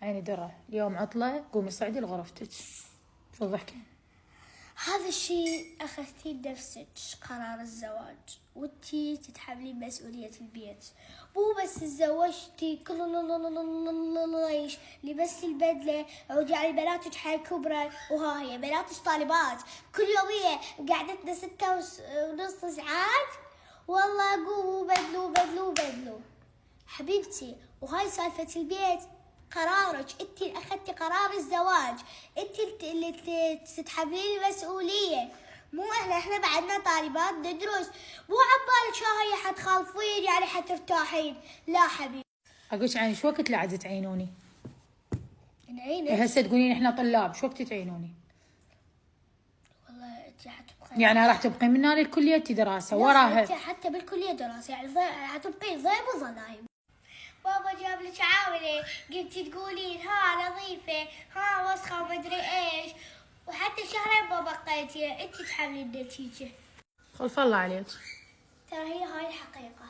عيني درة، اليوم عطلة، قومي صعدي لغرفتك. شو ضحكي؟ هذا الشيء أخذتي بنفسك قرار الزواج، وانتي تتحملين مسؤولية البيت، مو بس تزوجتي لبستي البدلة عودي على بناتك حي كبرى، وها هي بناتك طالبات كل يومية قعدتنا 6:30 ساعات، والله قوموا بدلوا حبيبتي. وهاي سالفة البيت قرارك، انت اللي اخذتي قرار الزواج، انت اللي تتحملين المسؤولية، مو احنا بعدنا طالبات ندرس، مو عبالك هاي حتخالفين يعني حترتاحين، لا حبيبي. اقولك عيني شو وقت لعد تعينوني؟ نعينك؟ هسه تقولين احنا طلاب، شو وقت تعينوني؟ والله انت حتبقين يعني راح تبقين من هنا للكلية دراسة وراها؟ انت حتى بالكلية دراسة، يعني حتبقين ضيب وظلايم. بابا جاب لك عاملة، قلتي تقولين ها نظيفة ها وسخة ومدري ايش، وحتى شهرين ما بقيتي، انت تحملين النتيجة. خلف الله عليك. ترى هي هاي الحقيقة.